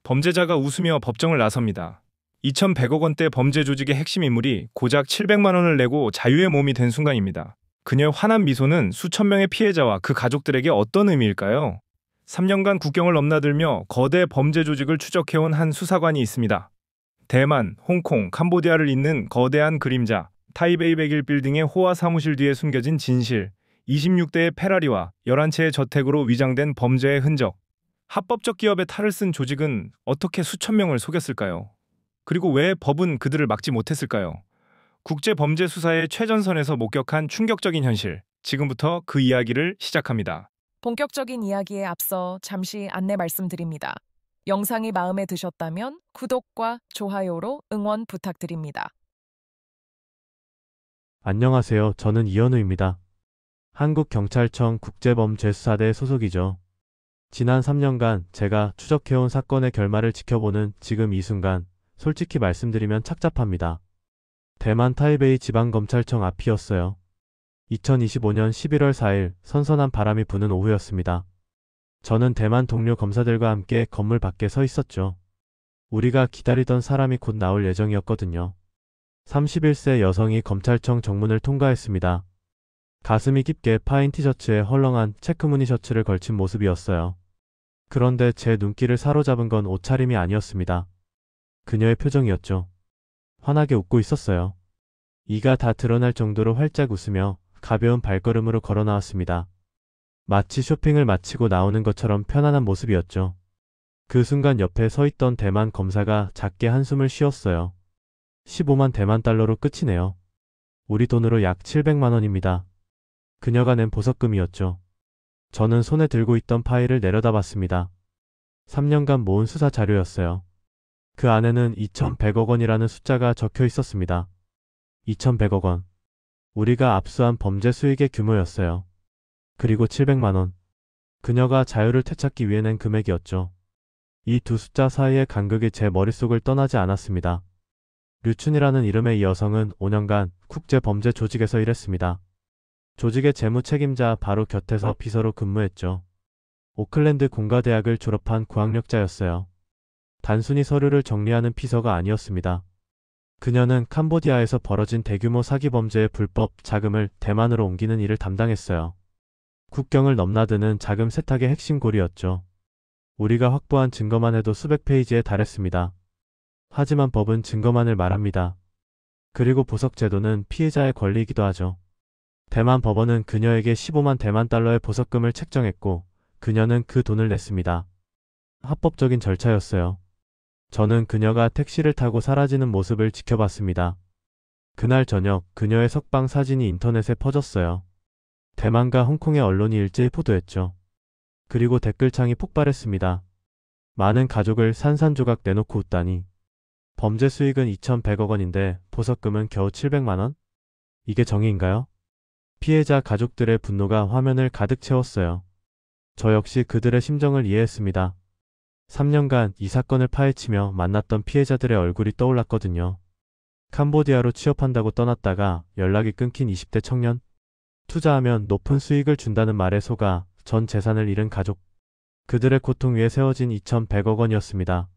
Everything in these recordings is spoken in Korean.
범죄자가 웃으며 법정을 나섭니다. 2,100억 원대 범죄 조직의 핵심 인물이 고작 700만 원을 내고 자유의 몸이 된 순간입니다. 그녀의 환한 미소는 수천 명의 피해자와 그 가족들에게 어떤 의미일까요? 3년간 국경을 넘나들며 거대 범죄 조직을 추적해온 한 수사관이 있습니다. 대만, 홍콩, 캄보디아를 잇는 거대한 그림자, 타이베이 101 빌딩의 호화 사무실 뒤에 숨겨진 진실, 26대의 페라리와 11채의 저택으로 위장된 범죄의 흔적. 합법적 기업의 탈을 쓴 조직은 어떻게 수천 명을 속였을까요? 그리고 왜 법은 그들을 막지 못했을까요? 국제범죄 수사의 최전선에서 목격한 충격적인 현실. 지금부터 그 이야기를 시작합니다. 본격적인 이야기에 앞서 잠시 안내 말씀드립니다. 영상이 마음에 드셨다면 구독과 좋아요로 응원 부탁드립니다. 안녕하세요. 저는 이현우입니다. 한국경찰청 국제범죄수사대 소속이죠. 지난 3년간 제가 추적해온 사건의 결말을 지켜보는 지금 이 순간, 솔직히 말씀드리면 착잡합니다. 대만 타이베이 지방검찰청 앞이었어요. 2025년 11월 4일 선선한 바람이 부는 오후였습니다. 저는 대만 동료 검사들과 함께 건물 밖에 서 있었죠. 우리가 기다리던 사람이 곧 나올 예정이었거든요. 31세 여성이 검찰청 정문을 통과했습니다. 가슴이 깊게 파인 티셔츠에 헐렁한 체크무늬 셔츠를 걸친 모습이었어요. 그런데 제 눈길을 사로잡은 건 옷차림이 아니었습니다. 그녀의 표정이었죠. 환하게 웃고 있었어요. 이가 다 드러날 정도로 활짝 웃으며 가벼운 발걸음으로 걸어 나왔습니다. 마치 쇼핑을 마치고 나오는 것처럼 편안한 모습이었죠. 그 순간 옆에 서 있던 대만 검사가 작게 한숨을 쉬었어요. 15만 대만 달러로 끝이네요. 우리 돈으로 약 700만 원입니다. 그녀가 낸 보석금이었죠. 저는 손에 들고 있던 파일을 내려다봤습니다. 3년간 모은 수사 자료였어요. 그 안에는 2,100억 원이라는 숫자가 적혀 있었습니다. 2,100억 원. 우리가 압수한 범죄 수익의 규모였어요. 그리고 700만 원. 그녀가 자유를 되찾기 위해 낸 금액이었죠. 이 두 숫자 사이의 간극이 제 머릿속을 떠나지 않았습니다. 류춘이라는 이름의 이 여성은 5년간 국제범죄 조직에서 일했습니다. 조직의 재무 책임자 바로 곁에서 비서로 근무했죠. 오클랜드 공가대학을 졸업한 고학력자였어요. 단순히 서류를 정리하는 비서가 아니었습니다. 그녀는 캄보디아에서 벌어진 대규모 사기 범죄의 불법 자금을 대만으로 옮기는 일을 담당했어요. 국경을 넘나드는 자금 세탁의 핵심 고리였죠. 우리가 확보한 증거만 해도 수백 페이지에 달했습니다. 하지만 법은 증거만을 말합니다. 그리고 보석 제도는 피해자의 권리이기도 하죠. 대만 법원은 그녀에게 15만 대만 달러의 보석금을 책정했고 그녀는 그 돈을 냈습니다. 합법적인 절차였어요. 저는 그녀가 택시를 타고 사라지는 모습을 지켜봤습니다. 그날 저녁 그녀의 석방 사진이 인터넷에 퍼졌어요. 대만과 홍콩의 언론이 일제히 보도했죠. 그리고 댓글창이 폭발했습니다. 많은 가족을 산산조각 내놓고 웃다니. 범죄 수익은 2,100억 원인데 보석금은 겨우 700만 원? 이게 정의인가요? 피해자 가족들의 분노가 화면을 가득 채웠어요. 저 역시 그들의 심정을 이해했습니다. 3년간 이 사건을 파헤치며 만났던 피해자들의 얼굴이 떠올랐거든요. 캄보디아로 취업한다고 떠났다가 연락이 끊긴 20대 청년. 투자하면 높은 수익을 준다는 말에 속아 전 재산을 잃은 가족. 그들의 고통 위에 세워진 2,100억 원이었습니다.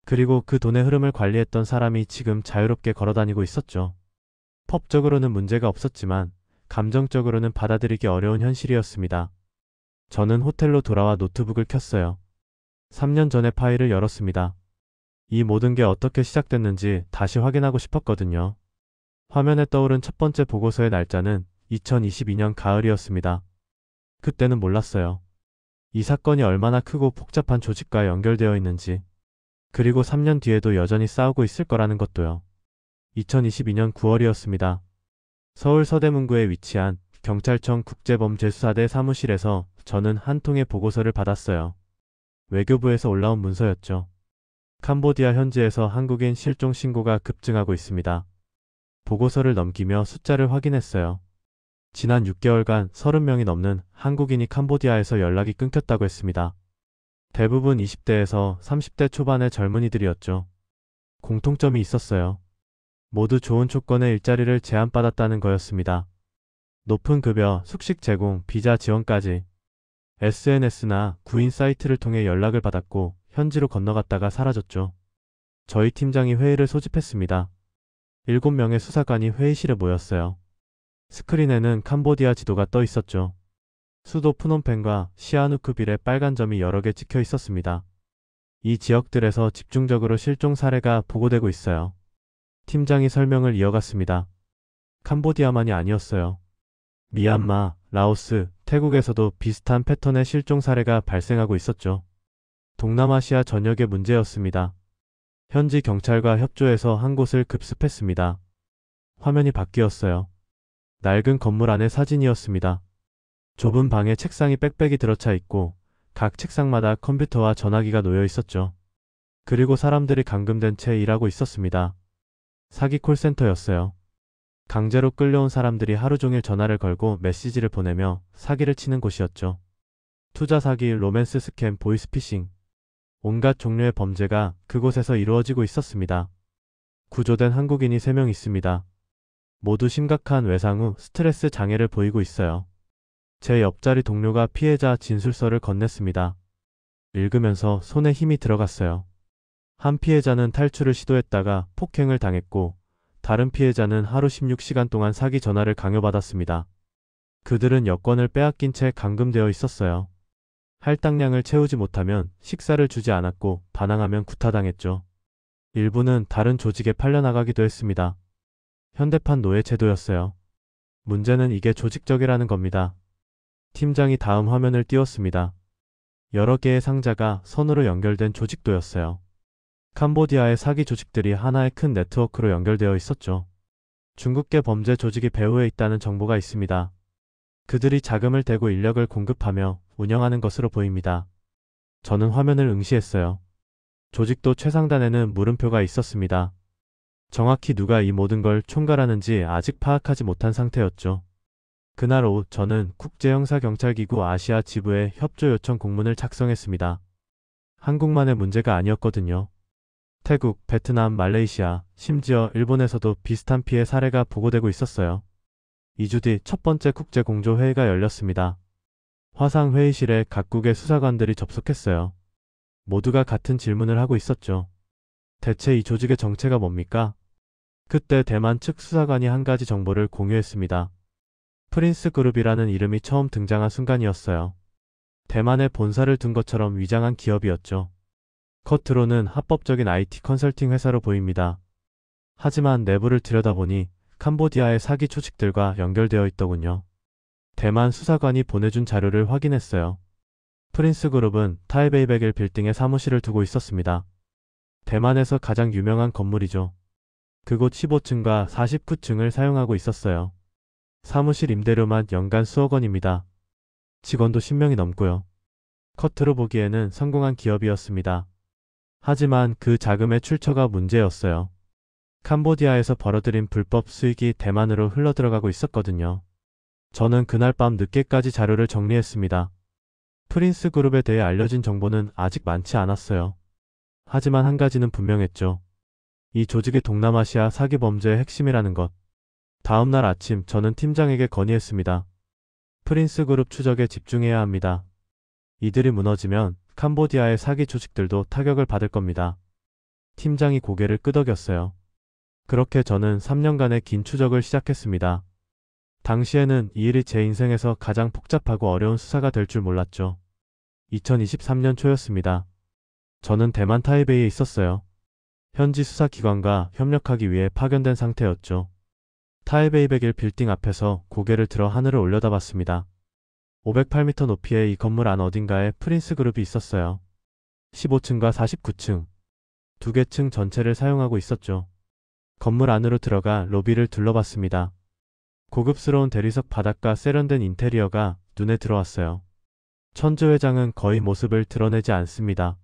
그리고 그 돈의 흐름을 관리했던 사람이 지금 자유롭게 걸어다니고 있었죠. 법적으로는 문제가 없었지만 감정적으로는 받아들이기 어려운 현실이었습니다. 저는 호텔로 돌아와 노트북을 켰어요. 3년 전의 파일을 열었습니다. 이 모든 게 어떻게 시작됐는지 다시 확인하고 싶었거든요. 화면에 떠오른 첫 번째 보고서의 날짜는 2022년 가을이었습니다. 그때는 몰랐어요. 이 사건이 얼마나 크고 복잡한 조직과 연결되어 있는지, 그리고 3년 뒤에도 여전히 싸우고 있을 거라는 것도요. 2022년 9월이었습니다. 서울 서대문구에 위치한 경찰청 국제범죄수사대 사무실에서 저는 한 통의 보고서를 받았어요. 외교부에서 올라온 문서였죠. 캄보디아 현지에서 한국인 실종 신고가 급증하고 있습니다. 보고서를 넘기며 숫자를 확인했어요. 지난 6개월간 30명이 넘는 한국인이 캄보디아에서 연락이 끊겼다고 했습니다. 대부분 20대에서 30대 초반의 젊은이들이었죠. 공통점이 있었어요. 모두 좋은 조건의 일자리를 제안받았다는 거였습니다. 높은 급여, 숙식 제공, 비자 지원까지. SNS나 구인 사이트를 통해 연락을 받았고 현지로 건너갔다가 사라졌죠. 저희 팀장이 회의를 소집했습니다. 7명의 수사관이 회의실에 모였어요. 스크린에는 캄보디아 지도가 떠 있었죠. 수도 푸놈펜과 시아누크빌의 빨간 점이 여러 개 찍혀 있었습니다. 이 지역들에서 집중적으로 실종 사례가 보고되고 있어요. 팀장이 설명을 이어갔습니다. 캄보디아만이 아니었어요. 미얀마, 라오스, 태국에서도 비슷한 패턴의 실종 사례가 발생하고 있었죠. 동남아시아 전역의 문제였습니다. 현지 경찰과 협조해서 한 곳을 급습했습니다. 화면이 바뀌었어요. 낡은 건물 안의 사진이었습니다. 좁은 방에 책상이 빽빽이 들어차 있고 각 책상마다 컴퓨터와 전화기가 놓여 있었죠. 그리고 사람들이 감금된 채 일하고 있었습니다. 사기 콜센터였어요. 강제로 끌려온 사람들이 하루 종일 전화를 걸고 메시지를 보내며 사기를 치는 곳이었죠. 투자 사기, 로맨스 스캠, 보이스피싱. 온갖 종류의 범죄가 그곳에서 이루어지고 있었습니다. 구조된 한국인이 3명 있습니다. 모두 심각한 외상 후 스트레스 장애를 보이고 있어요. 제 옆자리 동료가 피해자 진술서를 건넸습니다. 읽으면서 손에 힘이 들어갔어요. 한 피해자는 탈출을 시도했다가 폭행을 당했고 다른 피해자는 하루 16시간 동안 사기 전화를 강요받았습니다. 그들은 여권을 빼앗긴 채 감금되어 있었어요. 할당량을 채우지 못하면 식사를 주지 않았고 반항하면 구타당했죠. 일부는 다른 조직에 팔려나가기도 했습니다. 현대판 노예 제도였어요. 문제는 이게 조직적이라는 겁니다. 팀장이 다음 화면을 띄웠습니다. 여러 개의 상자가 선으로 연결된 조직도였어요. 캄보디아의 사기 조직들이 하나의 큰 네트워크로 연결되어 있었죠. 중국계 범죄 조직이 배후에 있다는 정보가 있습니다. 그들이 자금을 대고 인력을 공급하며 운영하는 것으로 보입니다. 저는 화면을 응시했어요. 조직도 최상단에는 물음표가 있었습니다. 정확히 누가 이 모든 걸 총괄하는지 아직 파악하지 못한 상태였죠. 그날 오후 저는 국제형사경찰기구 아시아 지부에 협조 요청 공문을 작성했습니다. 한국만의 문제가 아니었거든요. 태국, 베트남, 말레이시아, 심지어 일본에서도 비슷한 피해 사례가 보고되고 있었어요. 2주 뒤 첫 번째 국제공조회의가 열렸습니다. 화상 회의실에 각국의 수사관들이 접속했어요. 모두가 같은 질문을 하고 있었죠. 대체 이 조직의 정체가 뭡니까? 그때 대만 측 수사관이 한 가지 정보를 공유했습니다. 프린스 그룹이라는 이름이 처음 등장한 순간이었어요. 대만에 본사를 둔 것처럼 위장한 기업이었죠. 겉으로는 합법적인 IT 컨설팅 회사로 보입니다. 하지만 내부를 들여다보니 캄보디아의 사기 조직들과 연결되어 있더군요. 대만 수사관이 보내준 자료를 확인했어요. 프린스 그룹은 타이베이 101 빌딩에 사무실을 두고 있었습니다. 대만에서 가장 유명한 건물이죠. 그곳 15층과 49층을 사용하고 있었어요. 사무실 임대료만 연간 수억 원입니다. 직원도 10명이 넘고요. 겉으로 보기에는 성공한 기업이었습니다. 하지만 그 자금의 출처가 문제였어요. 캄보디아에서 벌어들인 불법 수익이 대만으로 흘러들어가고 있었거든요. 저는 그날 밤 늦게까지 자료를 정리했습니다. 프린스 그룹에 대해 알려진 정보는 아직 많지 않았어요. 하지만 한 가지는 분명했죠. 이 조직이 동남아시아 사기 범죄의 핵심이라는 것. 다음 날 아침 저는 팀장에게 건의했습니다. 프린스 그룹 추적에 집중해야 합니다. 이들이 무너지면 캄보디아의 사기 조직들도 타격을 받을 겁니다. 팀장이 고개를 끄덕였어요. 그렇게 저는 3년간의 긴 추적을 시작했습니다. 당시에는 이 일이 제 인생에서 가장 복잡하고 어려운 수사가 될 줄 몰랐죠. 2023년 초였습니다. 저는 대만 타이베이에 있었어요. 현지 수사기관과 협력하기 위해 파견된 상태였죠. 타이베이 101 빌딩 앞에서 고개를 들어 하늘을 올려다봤습니다. 508m 높이의 이 건물 안 어딘가에 프린스 그룹이 있었어요. 15층과 49층, 두 개 층 전체를 사용하고 있었죠. 건물 안으로 들어가 로비를 둘러봤습니다. 고급스러운 대리석 바닥과 세련된 인테리어가 눈에 들어왔어요. 천주 회장은 거의 모습을 드러내지 않습니다.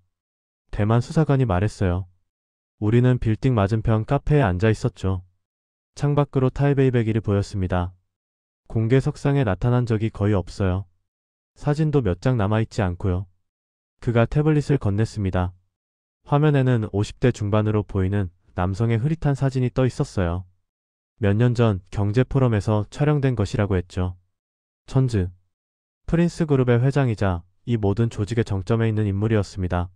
대만 수사관이 말했어요. 우리는 빌딩 맞은편 카페에 앉아 있었죠. 창밖으로 타이베이 101이 보였습니다. 공개 석상에 나타난 적이 거의 없어요. 사진도 몇 장 남아있지 않고요. 그가 태블릿을 건넸습니다. 화면에는 50대 중반으로 보이는 남성의 흐릿한 사진이 떠 있었어요. 몇 년 전 경제포럼에서 촬영된 것이라고 했죠. 천즈. 프린스 그룹의 회장이자 이 모든 조직의 정점에 있는 인물이었습니다.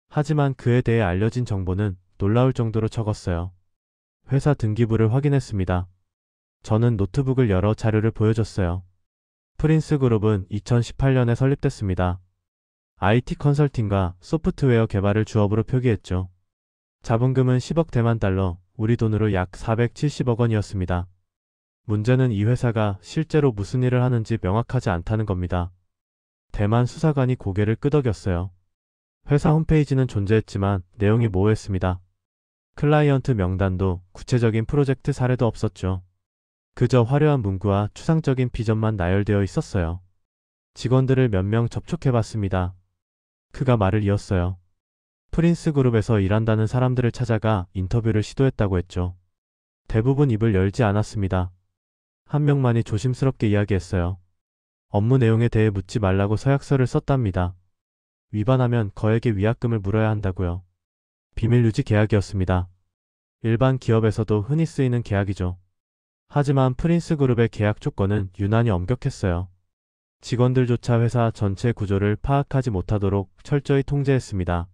하지만 그에 대해 알려진 정보는 놀라울 정도로 적었어요. 회사 등기부를 확인했습니다. 저는 노트북을 열어 자료를 보여줬어요. 프린스그룹은 2018년에 설립됐습니다. IT 컨설팅과 소프트웨어 개발을 주업으로 표기했죠. 자본금은 10억 대만 달러, 우리 돈으로 약 470억 원이었습니다. 문제는 이 회사가 실제로 무슨 일을 하는지 명확하지 않다는 겁니다. 대만 수사관이 고개를 끄덕였어요. 회사 홈페이지는 존재했지만 내용이 모호했습니다. 클라이언트 명단도 구체적인 프로젝트 사례도 없었죠. 그저 화려한 문구와 추상적인 비전만 나열되어 있었어요. 직원들을 몇 명 접촉해봤습니다. 그가 말을 이었어요. 프린스그룹에서 일한다는 사람들을 찾아가 인터뷰를 시도했다고 했죠. 대부분 입을 열지 않았습니다. 한 명만이 조심스럽게 이야기했어요. 업무 내용에 대해 묻지 말라고 서약서를 썼답니다. 위반하면 거액의 위약금을 물어야 한다고요. 비밀 유지 계약이었습니다. 일반 기업에서도 흔히 쓰이는 계약이죠. 하지만 프린스그룹의 계약 조건은 유난히 엄격했어요. 직원들조차 회사 전체 구조를 파악하지 못하도록 철저히 통제했습니다.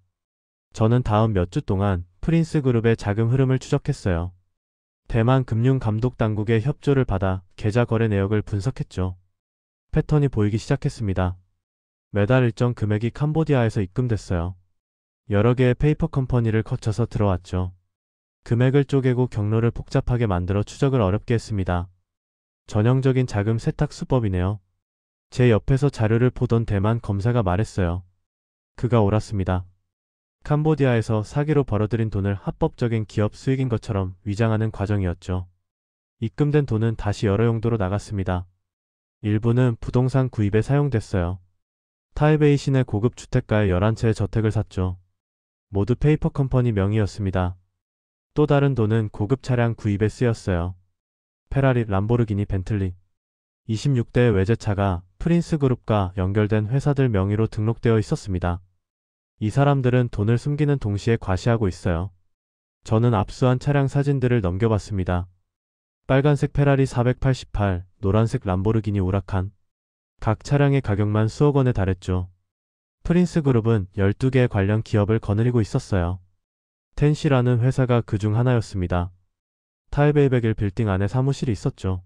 저는 다음 몇 주 동안 프린스그룹의 자금 흐름을 추적했어요. 대만 금융감독당국의 협조를 받아 계좌 거래 내역을 분석했죠. 패턴이 보이기 시작했습니다. 매달 일정 금액이 캄보디아에서 입금됐어요. 여러 개의 페이퍼 컴퍼니를 거쳐서 들어왔죠. 금액을 쪼개고 경로를 복잡하게 만들어 추적을 어렵게 했습니다. 전형적인 자금 세탁 수법이네요. 제 옆에서 자료를 보던 대만 검사가 말했어요. 그가 옳았습니다. 캄보디아에서 사기로 벌어들인 돈을 합법적인 기업 수익인 것처럼 위장하는 과정이었죠. 입금된 돈은 다시 여러 용도로 나갔습니다. 일부는 부동산 구입에 사용됐어요. 타이베이 시내 고급 주택가에 11채의 저택을 샀죠. 모두 페이퍼 컴퍼니 명의였습니다. 또 다른 돈은 고급 차량 구입에 쓰였어요. 페라리, 람보르기니, 벤틀리. 26대의 외제차가 프린스그룹과 연결된 회사들 명의로 등록되어 있었습니다. 이 사람들은 돈을 숨기는 동시에 과시하고 있어요. 저는 압수한 차량 사진들을 넘겨봤습니다. 빨간색 페라리 488, 노란색 람보르기니 우라칸. 각 차량의 가격만 수억 원에 달했죠. 프린스그룹은 12개의 관련 기업을 거느리고 있었어요. 텐시라는 회사가 그 중 하나였습니다. 타이베이 101 빌딩 안에 사무실이 있었죠.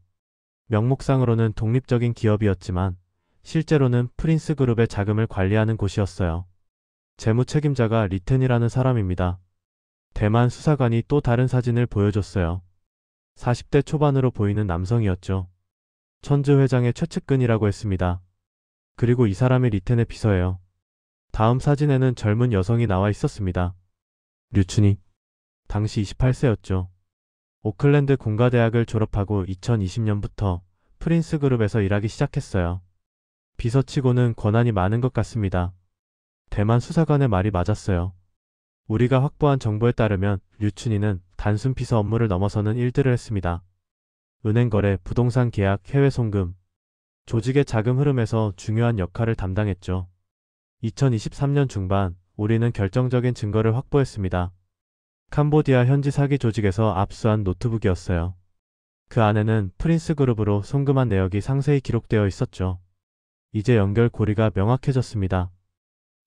명목상으로는 독립적인 기업이었지만 실제로는 프린스그룹의 자금을 관리하는 곳이었어요. 재무 책임자가 리텐이라는 사람입니다. 대만 수사관이 또 다른 사진을 보여줬어요. 40대 초반으로 보이는 남성이었죠. 천즈 회장의 최측근이라고 했습니다. 그리고 이 사람이 리텐의 비서예요. 다음 사진에는 젊은 여성이 나와 있었습니다. 류춘희. 당시 28세였죠. 오클랜드 공가대학을 졸업하고 2020년부터 프린스그룹에서 일하기 시작했어요. 비서치고는 권한이 많은 것 같습니다. 대만 수사관의 말이 맞았어요. 우리가 확보한 정보에 따르면 류춘희는 단순 비서 업무를 넘어서는 일들을 했습니다. 은행 거래, 부동산 계약, 해외 송금, 조직의 자금 흐름에서 중요한 역할을 담당했죠. 2023년 중반 우리는 결정적인 증거를 확보했습니다. 캄보디아 현지 사기 조직에서 압수한 노트북이었어요. 그 안에는 프린스그룹으로 송금한 내역이 상세히 기록되어 있었죠. 이제 연결고리가 명확해졌습니다.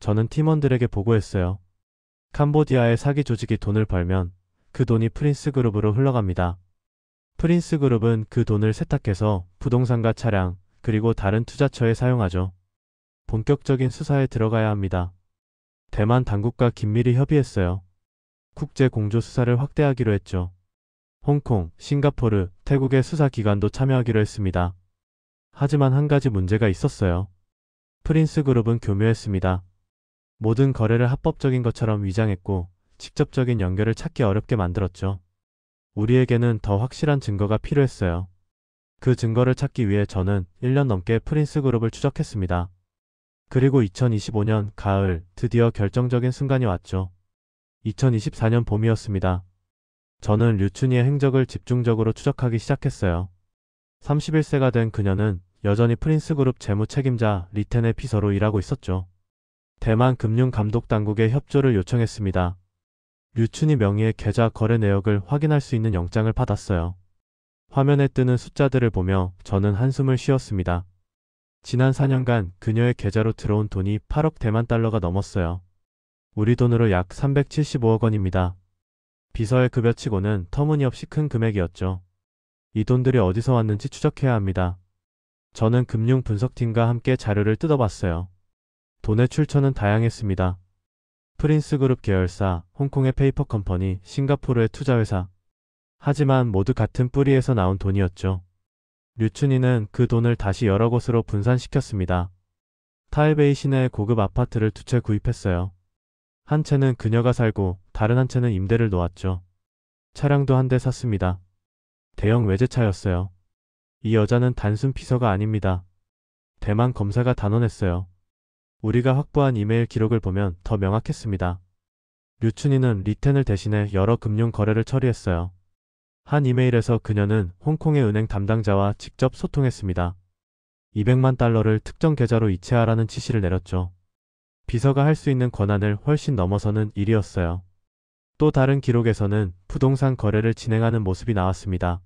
저는 팀원들에게 보고했어요. 캄보디아의 사기 조직이 돈을 벌면 그 돈이 프린스그룹으로 흘러갑니다. 프린스그룹은 그 돈을 세탁해서 부동산과 차량, 그리고 다른 투자처에 사용하죠. 본격적인 수사에 들어가야 합니다. 대만 당국과 긴밀히 협의했어요. 국제 공조 수사를 확대하기로 했죠. 홍콩, 싱가포르, 태국의 수사기관도 참여하기로 했습니다. 하지만 한 가지 문제가 있었어요. 프린스그룹은 교묘했습니다. 모든 거래를 합법적인 것처럼 위장했고 직접적인 연결을 찾기 어렵게 만들었죠. 우리에게는 더 확실한 증거가 필요했어요. 그 증거를 찾기 위해 저는 1년 넘게 프린스그룹을 추적했습니다. 그리고 2025년 가을 드디어 결정적인 순간이 왔죠. 2024년 봄이었습니다. 저는 류춘희의 행적을 집중적으로 추적하기 시작했어요. 31세가 된 그녀는 여전히 프린스그룹 재무 책임자 리텐의 비서로 일하고 있었죠. 대만 금융감독당국의 협조를 요청했습니다. 류춘희 명의의 계좌 거래 내역을 확인할 수 있는 영장을 받았어요. 화면에 뜨는 숫자들을 보며 저는 한숨을 쉬었습니다. 지난 4년간 그녀의 계좌로 들어온 돈이 8억 대만 달러가 넘었어요. 우리 돈으로 약 375억 원입니다. 비서의 급여치고는 터무니없이 큰 금액이었죠. 이 돈들이 어디서 왔는지 추적해야 합니다. 저는 금융 분석팀과 함께 자료를 뜯어봤어요. 돈의 출처는 다양했습니다. 프린스그룹 계열사, 홍콩의 페이퍼 컴퍼니, 싱가포르의 투자회사. 하지만 모두 같은 뿌리에서 나온 돈이었죠. 류춘희는 그 돈을 다시 여러 곳으로 분산시켰습니다. 타이베이 시내의 고급 아파트를 두 채 구입했어요. 한 채는 그녀가 살고 다른 한 채는 임대를 놓았죠. 차량도 한 대 샀습니다. 대형 외제차였어요. 이 여자는 단순 비서가 아닙니다. 대만 검사가 단언했어요. 우리가 확보한 이메일 기록을 보면 더 명확했습니다. 류춘희는 리텐을 대신해 여러 금융 거래를 처리했어요. 한 이메일에서 그녀는 홍콩의 은행 담당자와 직접 소통했습니다. 200만 달러를 특정 계좌로 이체하라는 지시를 내렸죠. 비서가 할 수 있는 권한을 훨씬 넘어서는 일이었어요. 또 다른 기록에서는 부동산 거래를 진행하는 모습이 나왔습니다.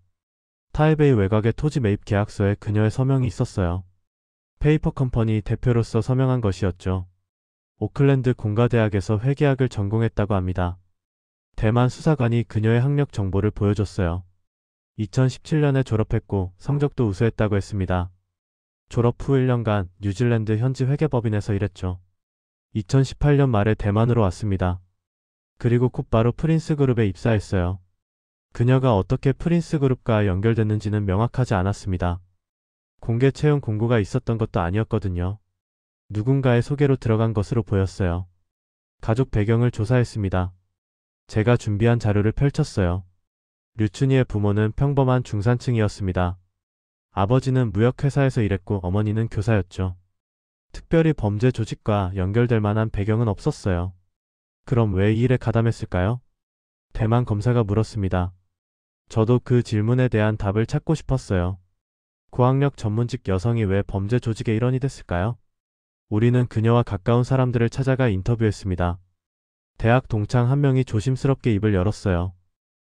타이베이 외곽의 토지 매입 계약서에 그녀의 서명이 있었어요. 페이퍼 컴퍼니 대표로서 서명한 것이었죠. 오클랜드 공가대학에서 회계학을 전공했다고 합니다. 대만 수사관이 그녀의 학력 정보를 보여줬어요. 2017년에 졸업했고 성적도 우수했다고 했습니다. 졸업 후 1년간 뉴질랜드 현지 회계법인에서 일했죠. 2018년 말에 대만으로 왔습니다. 그리고 곧바로 프린스그룹에 입사했어요. 그녀가 어떻게 프린스그룹과 연결됐는지는 명확하지 않았습니다. 공개 채용 공고가 있었던 것도 아니었거든요. 누군가의 소개로 들어간 것으로 보였어요. 가족 배경을 조사했습니다. 제가 준비한 자료를 펼쳤어요. 류춘희의 부모는 평범한 중산층이었습니다. 아버지는 무역회사에서 일했고 어머니는 교사였죠. 특별히 범죄 조직과 연결될 만한 배경은 없었어요. 그럼 왜 이 일에 가담했을까요? 대만 검사가 물었습니다. 저도 그 질문에 대한 답을 찾고 싶었어요. 고학력 전문직 여성이 왜 범죄 조직의 일원이 됐을까요? 우리는 그녀와 가까운 사람들을 찾아가 인터뷰했습니다. 대학 동창 한 명이 조심스럽게 입을 열었어요.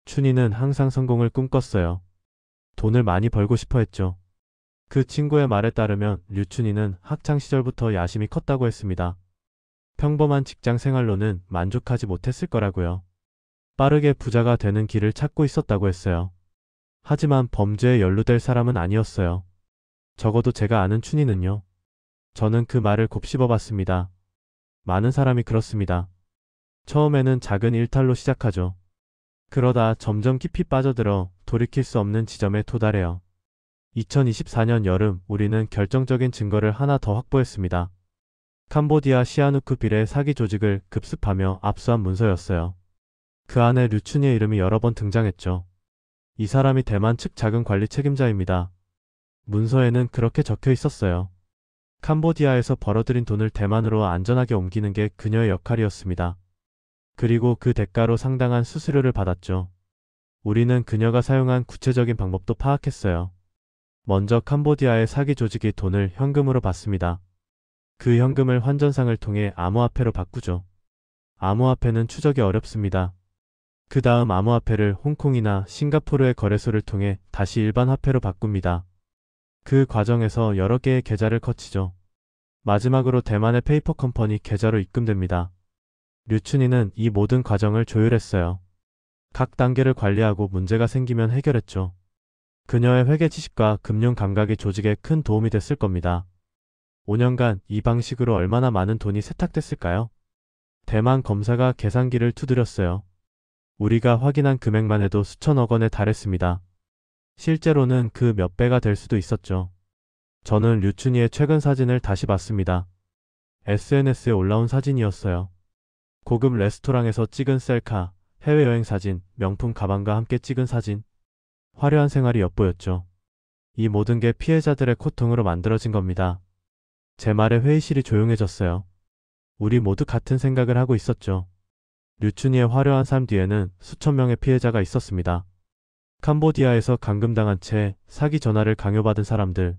춘희는 항상 성공을 꿈꿨어요. 돈을 많이 벌고 싶어 했죠. 그 친구의 말에 따르면 류춘희는 학창시절부터 야심이 컸다고 했습니다. 평범한 직장 생활로는 만족하지 못했을 거라고요. 빠르게 부자가 되는 길을 찾고 있었다고 했어요. 하지만 범죄에 연루될 사람은 아니었어요. 적어도 제가 아는 춘희는요. 저는 그 말을 곱씹어봤습니다. 많은 사람이 그렇습니다. 처음에는 작은 일탈로 시작하죠. 그러다 점점 깊이 빠져들어 돌이킬 수 없는 지점에 도달해요. 2024년 여름 우리는 결정적인 증거를 하나 더 확보했습니다. 캄보디아 시아누크 빌의 사기 조직을 급습하며 압수한 문서였어요. 그 안에 류춘희의 이름이 여러 번 등장했죠. 이 사람이 대만 측 자금 관리 책임자입니다. 문서에는 그렇게 적혀 있었어요. 캄보디아에서 벌어들인 돈을 대만으로 안전하게 옮기는 게 그녀의 역할이었습니다. 그리고 그 대가로 상당한 수수료를 받았죠. 우리는 그녀가 사용한 구체적인 방법도 파악했어요. 먼저 캄보디아의 사기 조직이 돈을 현금으로 받습니다. 그 현금을 환전상을 통해 암호화폐로 바꾸죠. 암호화폐는 추적이 어렵습니다. 그 다음 암호화폐를 홍콩이나 싱가포르의 거래소를 통해 다시 일반 화폐로 바꿉니다. 그 과정에서 여러 개의 계좌를 거치죠. 마지막으로 대만의 페이퍼 컴퍼니 계좌로 입금됩니다. 류춘희는 이 모든 과정을 조율했어요. 각 단계를 관리하고 문제가 생기면 해결했죠. 그녀의 회계 지식과 금융 감각이 조직에 큰 도움이 됐을 겁니다. 5년간 이 방식으로 얼마나 많은 돈이 세탁됐을까요? 대만 검사가 계산기를 두드렸어요. 우리가 확인한 금액만 해도 수천억 원에 달했습니다. 실제로는 그 몇 배가 될 수도 있었죠. 저는 류춘희의 최근 사진을 다시 봤습니다. SNS에 올라온 사진이었어요. 고급 레스토랑에서 찍은 셀카, 해외여행 사진, 명품 가방과 함께 찍은 사진. 화려한 생활이 엿보였죠. 이 모든 게 피해자들의 코통으로 만들어진 겁니다. 제 말에 회의실이 조용해졌어요. 우리 모두 같은 생각을 하고 있었죠. 류춘희의 화려한 삶 뒤에는 수천 명의 피해자가 있었습니다. 캄보디아에서 감금당한 채 사기 전화를 강요받은 사람들,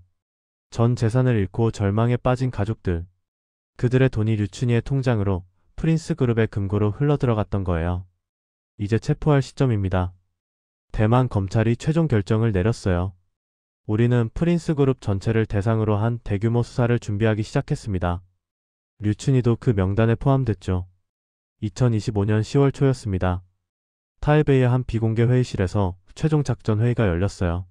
전 재산을 잃고 절망에 빠진 가족들, 그들의 돈이 류춘희의 통장으로 프린스그룹의 금고로 흘러들어갔던 거예요. 이제 체포할 시점입니다. 대만 검찰이 최종 결정을 내렸어요. 우리는 프린스그룹 전체를 대상으로 한 대규모 수사를 준비하기 시작했습니다. 류춘희도 그 명단에 포함됐죠. 2025년 10월 초였습니다. 타이베이의 한 비공개 회의실에서 최종 작전 회의가 열렸어요.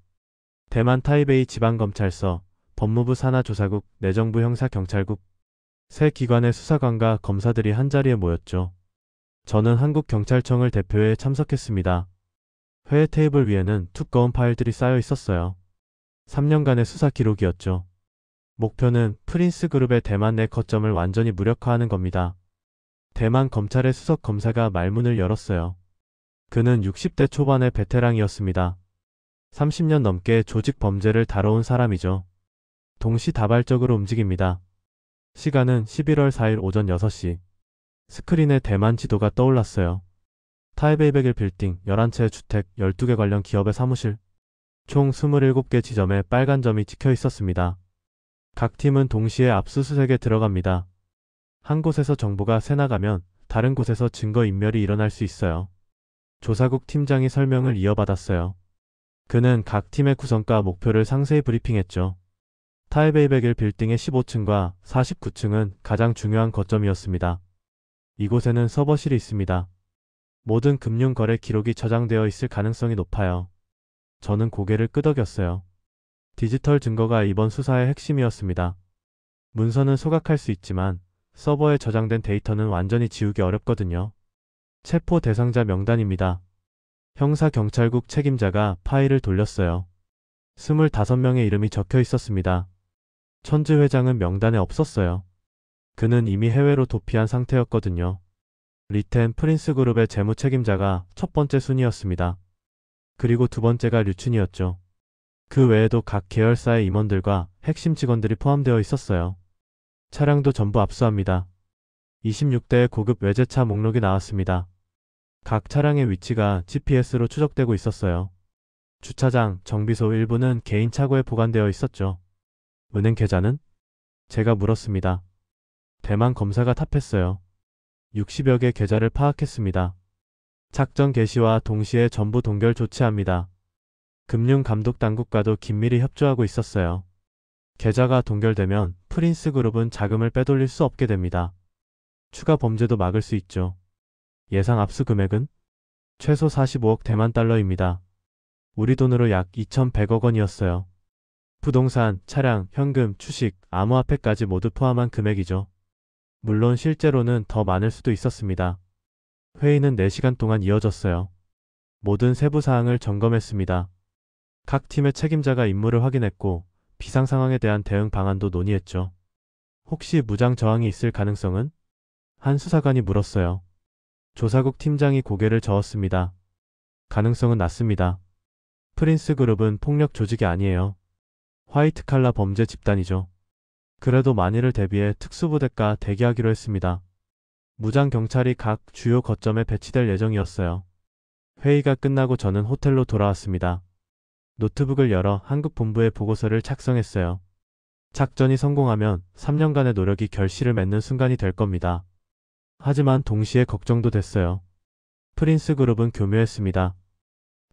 대만 타이베이 지방검찰서, 법무부 산하조사국, 내정부 형사경찰국, 세 기관의 수사관과 검사들이 한자리에 모였죠. 저는 한국경찰청을 대표해 참석했습니다. 회의 테이블 위에는 두꺼운 파일들이 쌓여 있었어요. 3년간의 수사 기록이었죠. 목표는 프린스 그룹의 대만 내 거점을 완전히 무력화하는 겁니다. 대만 검찰의 수석 검사가 말문을 열었어요. 그는 60대 초반의 베테랑이었습니다. 30년 넘게 조직 범죄를 다뤄온 사람이죠. 동시다발적으로 움직입니다. 시간은 11월 4일 오전 6시. 스크린에 대만 지도가 떠올랐어요. 타이베이 101 빌딩, 11채의 주택, 12개 관련 기업의 사무실. 총 27개 지점에 빨간 점이 찍혀 있었습니다. 각 팀은 동시에 압수수색에 들어갑니다. 한 곳에서 정보가 새나가면 다른 곳에서 증거인멸이 일어날 수 있어요. 조사국 팀장이 설명을 이어받았어요. 그는 각 팀의 구성과 목표를 상세히 브리핑했죠. 타이베이 101 빌딩의 15층과 49층은 가장 중요한 거점이었습니다. 이곳에는 서버실이 있습니다. 모든 금융거래 기록이 저장되어 있을 가능성이 높아요. 저는 고개를 끄덕였어요. 디지털 증거가 이번 수사의 핵심이었습니다. 문서는 소각할 수 있지만 서버에 저장된 데이터는 완전히 지우기 어렵거든요. 체포 대상자 명단입니다. 형사경찰국 책임자가 파일을 돌렸어요. 25명의 이름이 적혀 있었습니다. 천지 회장은 명단에 없었어요. 그는 이미 해외로 도피한 상태였거든요. 리텐 프린스 그룹의 재무 책임자가 첫 번째 순위였습니다. 그리고 두 번째가 류춘이었죠. 그 외에도 각 계열사의 임원들과 핵심 직원들이 포함되어 있었어요. 차량도 전부 압수합니다. 26대의 고급 외제차 목록이 나왔습니다. 각 차량의 위치가 GPS로 추적되고 있었어요. 주차장, 정비소 일부는 개인 차고에 보관되어 있었죠. 은행 계좌는? 제가 물었습니다. 대만 검사가 답했어요. 60여 개 계좌를 파악했습니다. 작전 개시와 동시에 전부 동결 조치합니다. 금융감독당국과도 긴밀히 협조하고 있었어요. 계좌가 동결되면 프린스 그룹은 자금을 빼돌릴 수 없게 됩니다. 추가 범죄도 막을 수 있죠. 예상 압수 금액은? 최소 45억 대만 달러입니다. 우리 돈으로 약 2,100억 원이었어요. 부동산, 차량, 현금, 주식, 암호화폐까지 모두 포함한 금액이죠. 물론 실제로는 더 많을 수도 있었습니다. 회의는 4시간 동안 이어졌어요. 모든 세부 사항을 점검했습니다. 각 팀의 책임자가 임무를 확인했고 비상 상황에 대한 대응 방안도 논의했죠. 혹시 무장 저항이 있을 가능성은? 한 수사관이 물었어요. 조사국 팀장이 고개를 저었습니다. 가능성은 낮습니다. 프린스 그룹은 폭력 조직이 아니에요. 화이트 칼라 범죄 집단이죠. 그래도 만일을 대비해 특수부대과 대기하기로 했습니다. 무장 경찰이 각 주요 거점에 배치될 예정이었어요. 회의가 끝나고 저는 호텔로 돌아왔습니다. 노트북을 열어 한국 본부에 보고서를 작성했어요. 작전이 성공하면 3년간의 노력이 결실을 맺는 순간이 될 겁니다. 하지만 동시에 걱정도 됐어요. 프린스 그룹은 교묘했습니다.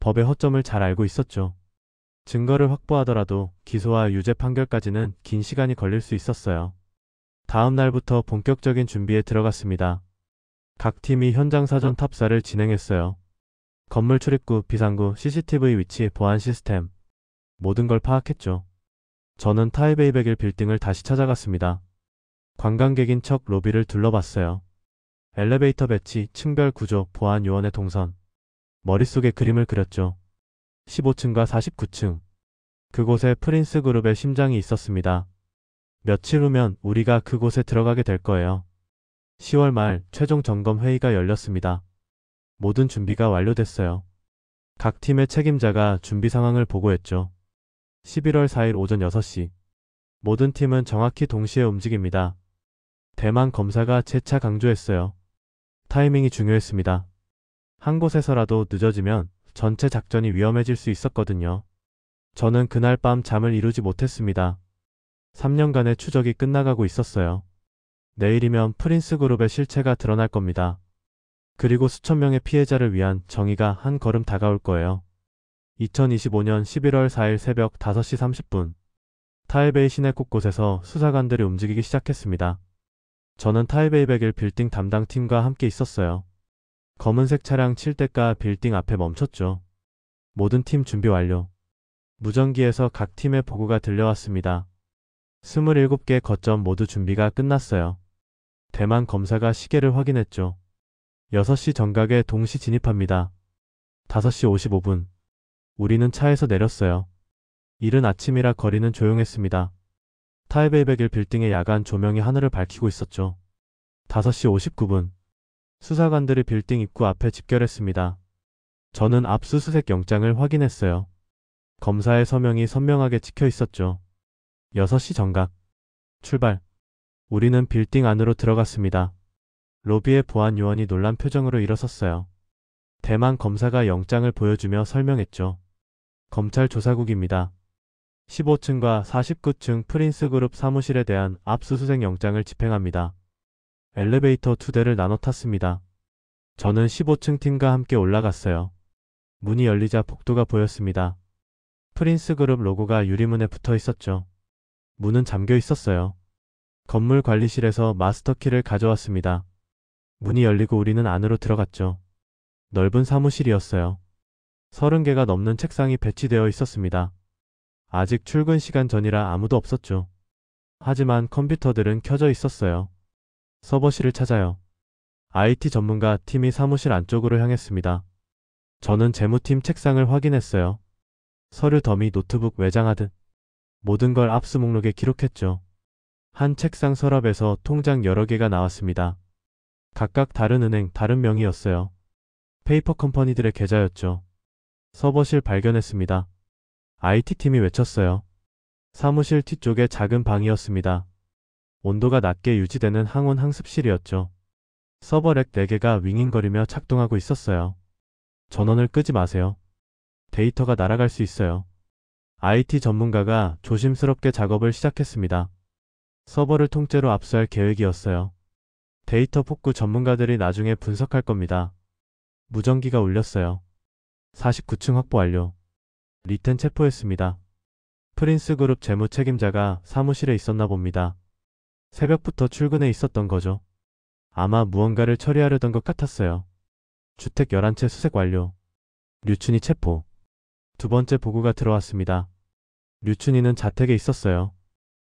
법의 허점을 잘 알고 있었죠. 증거를 확보하더라도 기소와 유죄 판결까지는 긴 시간이 걸릴 수 있었어요. 다음 날부터 본격적인 준비에 들어갔습니다. 각 팀이 현장 사전 탑사를 진행했어요. 건물 출입구, 비상구, CCTV 위치, 보안 시스템 모든 걸 파악했죠. 저는 타이베이 101 빌딩을 다시 찾아갔습니다. 관광객인 척 로비를 둘러봤어요. 엘리베이터 배치, 층별 구조, 보안 요원의 동선. 머릿속에 그림을 그렸죠. 15층과 49층. 그곳에 프린스 그룹의 심장이 있었습니다. 며칠 후면 우리가 그곳에 들어가게 될 거예요. 10월 말 최종 점검 회의가 열렸습니다. 모든 준비가 완료됐어요. 각 팀의 책임자가 준비 상황을 보고했죠. 11월 4일 오전 6시. 모든 팀은 정확히 동시에 움직입니다. 대만 검사가 재차 강조했어요. 타이밍이 중요했습니다. 한 곳에서라도 늦어지면 전체 작전이 위험해질 수 있었거든요. 저는 그날 밤 잠을 이루지 못했습니다. 3년간의 추적이 끝나가고 있었어요. 내일이면 프린스 그룹의 실체가 드러날 겁니다. 그리고 수천 명의 피해자를 위한 정의가 한 걸음 다가올 거예요. 2025년 11월 4일 새벽 5시 30분. 타이베이 시내 곳곳에서 수사관들이 움직이기 시작했습니다. 저는 타이베이 101 빌딩 담당 팀과 함께 있었어요. 검은색 차량 7대가 빌딩 앞에 멈췄죠. 모든 팀 준비 완료. 무전기에서 각 팀의 보고가 들려왔습니다. 27개 거점 모두 준비가 끝났어요. 대만 검사가 시계를 확인했죠. 6시 정각에 동시 진입합니다. 5시 55분. 우리는 차에서 내렸어요. 이른 아침이라 거리는 조용했습니다. 타이베이 101 빌딩의 야간 조명이 하늘을 밝히고 있었죠. 5시 59분. 수사관들이 빌딩 입구 앞에 집결했습니다. 저는 압수수색 영장을 확인했어요. 검사의 서명이 선명하게 찍혀 있었죠. 6시 정각. 출발. 우리는 빌딩 안으로 들어갔습니다. 로비의 보안 요원이 놀란 표정으로 일어섰어요. 대만 검사가 영장을 보여주며 설명했죠. 검찰 조사국입니다. 15층과 49층 프린스그룹 사무실에 대한 압수수색 영장을 집행합니다. 엘리베이터 2대를 나눠 탔습니다. 저는 15층 팀과 함께 올라갔어요. 문이 열리자 복도가 보였습니다. 프린스그룹 로고가 유리문에 붙어 있었죠. 문은 잠겨 있었어요. 건물 관리실에서 마스터키를 가져왔습니다. 문이 열리고 우리는 안으로 들어갔죠. 넓은 사무실이었어요. 30개가 넘는 책상이 배치되어 있었습니다. 아직 출근 시간 전이라 아무도 없었죠. 하지만 컴퓨터들은 켜져 있었어요. 서버실을 찾아요. IT 전문가 팀이 사무실 안쪽으로 향했습니다. 저는 재무팀 책상을 확인했어요. 서류 더미, 노트북, 외장하드 모든 걸 압수 목록에 기록했죠. 한 책상 서랍에서 통장 여러 개가 나왔습니다. 각각 다른 은행, 다른 명의였어요. 페이퍼 컴퍼니들의 계좌였죠. 서버실 발견했습니다. IT팀이 외쳤어요. 사무실 뒤쪽에 작은 방이었습니다. 온도가 낮게 유지되는 항온 항습실이었죠. 서버렉 4개가 윙윙거리며 작동하고 있었어요. 전원을 끄지 마세요. 데이터가 날아갈 수 있어요. IT 전문가가 조심스럽게 작업을 시작했습니다. 서버를 통째로 압수할 계획이었어요. 데이터 복구 전문가들이 나중에 분석할 겁니다. 무전기가 울렸어요. 49층 확보 완료. 리텐 체포했습니다. 프린스그룹 재무 책임자가 사무실에 있었나 봅니다. 새벽부터 출근해 있었던 거죠. 아마 무언가를 처리하려던 것 같았어요. 주택 11채 수색 완료. 류춘희 체포. 두 번째 보고가 들어왔습니다. 류춘희는 자택에 있었어요.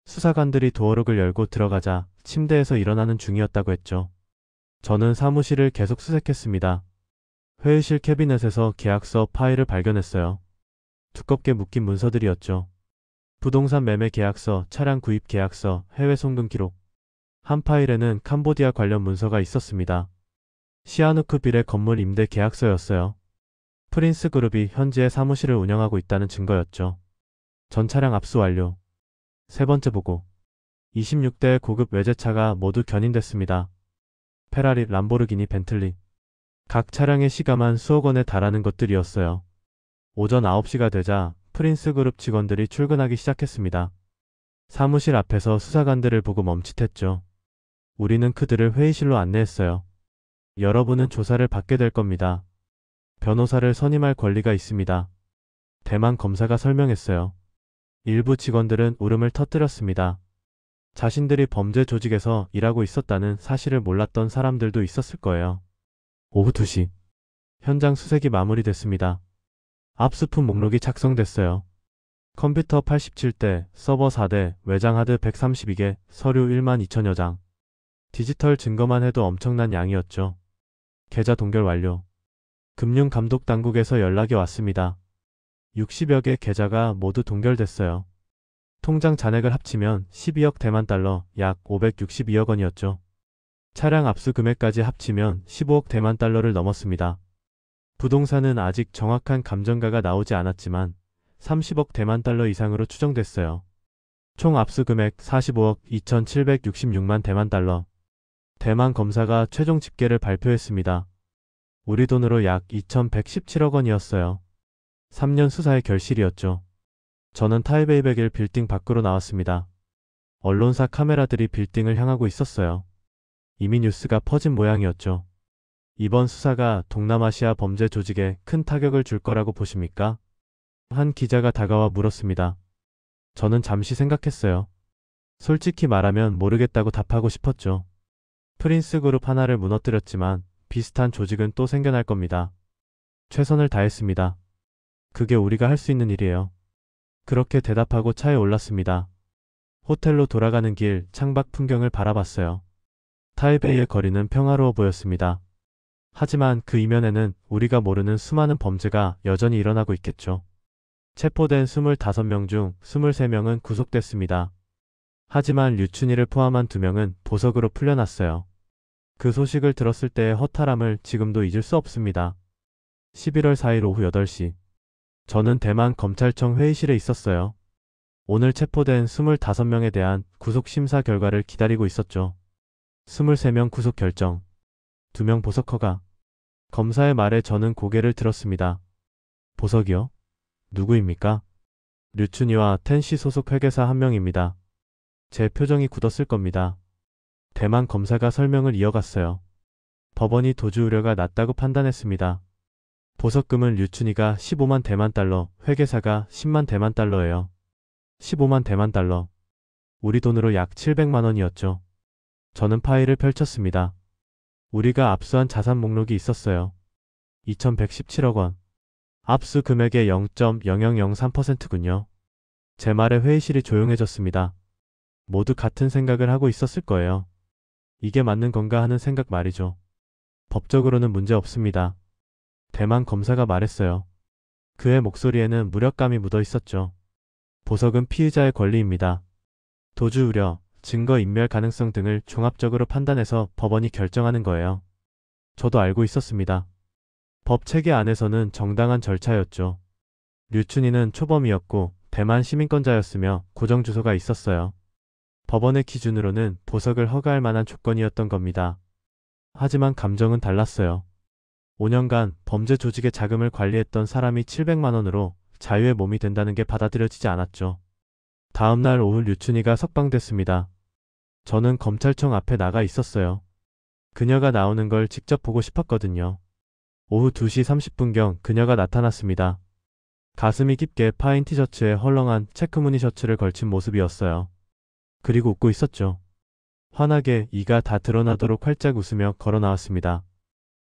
수사관들이 도어록을 열고 들어가자 침대에서 일어나는 중이었다고 했죠. 저는 사무실을 계속 수색했습니다. 회의실 캐비넷에서 계약서 파일을 발견했어요. 두껍게 묶인 문서들이었죠. 부동산 매매 계약서, 차량 구입 계약서, 해외 송금 기록. 한 파일에는 캄보디아 관련 문서가 있었습니다. 시아누크 빌의 건물 임대 계약서였어요. 프린스 그룹이 현지에 사무실을 운영하고 있다는 증거였죠. 전 차량 압수 완료. 세 번째 보고. 26대의 고급 외제차가 모두 견인됐습니다. 페라리, 람보르기니, 벤틀리. 각 차량의 시가만 수억 원에 달하는 것들이었어요. 오전 9시가 되자 프린스 그룹 직원들이 출근하기 시작했습니다. 사무실 앞에서 수사관들을 보고 멈칫했죠. 우리는 그들을 회의실로 안내했어요. 여러분은 조사를 받게 될 겁니다. 변호사를 선임할 권리가 있습니다. 대만 검사가 설명했어요. 일부 직원들은 울음을 터뜨렸습니다. 자신들이 범죄 조직에서 일하고 있었다는 사실을 몰랐던 사람들도 있었을 거예요. 오후 2시. 현장 수색이 마무리됐습니다. 압수품 목록이 작성됐어요. 컴퓨터 87대, 서버 4대, 외장하드 132개, 서류 12,000여 장. 디지털 증거만 해도 엄청난 양이었죠. 계좌 동결 완료. 금융감독당국에서 연락이 왔습니다. 60여 개 계좌가 모두 동결됐어요. 통장 잔액을 합치면 12억 대만 달러, 약 562억 원이었죠. 차량 압수 금액까지 합치면 15억 대만 달러를 넘었습니다. 부동산은 아직 정확한 감정가가 나오지 않았지만 30억 대만 달러 이상으로 추정됐어요. 총 압수 금액 45억 2,766만 대만 달러. 대만 검사가 최종 집계를 발표했습니다. 우리 돈으로 약 2,117억 원이었어요. 3년 수사의 결실이었죠. 저는 타이베이 101 빌딩 밖으로 나왔습니다. 언론사 카메라들이 빌딩을 향하고 있었어요. 이미 뉴스가 퍼진 모양이었죠. 이번 수사가 동남아시아 범죄 조직에 큰 타격을 줄 거라고 보십니까? 한 기자가 다가와 물었습니다. 저는 잠시 생각했어요. 솔직히 말하면 모르겠다고 답하고 싶었죠. 프린스 그룹 하나를 무너뜨렸지만 비슷한 조직은 또 생겨날 겁니다. 최선을 다했습니다. 그게 우리가 할 수 있는 일이에요. 그렇게 대답하고 차에 올랐습니다. 호텔로 돌아가는 길 창밖 풍경을 바라봤어요. 타이베이의 거리는 평화로워 보였습니다. 하지만 그 이면에는 우리가 모르는 수많은 범죄가 여전히 일어나고 있겠죠. 체포된 25명 중 23명은 구속됐습니다. 하지만 류춘희를 포함한 2명은 보석으로 풀려났어요. 그 소식을 들었을 때의 허탈함을 지금도 잊을 수 없습니다. 11월 4일 오후 8시. 저는 대만 검찰청 회의실에 있었어요. 오늘 체포된 25명에 대한 구속 심사 결과를 기다리고 있었죠. 23명 구속 결정, 2명 보석 허가. 검사의 말에 저는 고개를 들었습니다. 보석이요? 누구입니까? 류춘희와 텐시 소속 회계사 한 명입니다. 제 표정이 굳었을 겁니다. 대만 검사가 설명을 이어갔어요. 법원이 도주 우려가 낮다고 판단했습니다. 보석금은 류춘희가 15만 대만 달러, 회계사가 10만 대만 달러예요. 15만 대만 달러. 우리 돈으로 약 700만 원이었죠. 저는 파일을 펼쳤습니다. 우리가 압수한 자산 목록이 있었어요. 2117억 원. 압수 금액의 0.0003%군요. 제 말에 회의실이 조용해졌습니다. 모두 같은 생각을 하고 있었을 거예요. 이게 맞는 건가 하는 생각 말이죠. 법적으로는 문제 없습니다. 대만 검사가 말했어요. 그의 목소리에는 무력감이 묻어 있었죠. 보석은 피의자의 권리입니다. 도주 우려, 증거 인멸 가능성 등을 종합적으로 판단해서 법원이 결정하는 거예요. 저도 알고 있었습니다. 법 체계 안에서는 정당한 절차였죠. 류춘희는 초범이었고 대만 시민권자였으며 고정 주소가 있었어요. 법원의 기준으로는 보석을 허가할 만한 조건이었던 겁니다. 하지만 감정은 달랐어요. 5년간 범죄 조직의 자금을 관리했던 사람이 700만 원으로 자유의 몸이 된다는 게 받아들여지지 않았죠. 다음 날 오후 류춘희가 석방됐습니다. 저는 검찰청 앞에 나가 있었어요. 그녀가 나오는 걸 직접 보고 싶었거든요. 오후 2시 30분경 그녀가 나타났습니다. 가슴이 깊게 파인 티셔츠에 헐렁한 체크무늬 셔츠를 걸친 모습이었어요. 그리고 웃고 있었죠. 환하게 이가 다 드러나도록 활짝 웃으며 걸어 나왔습니다.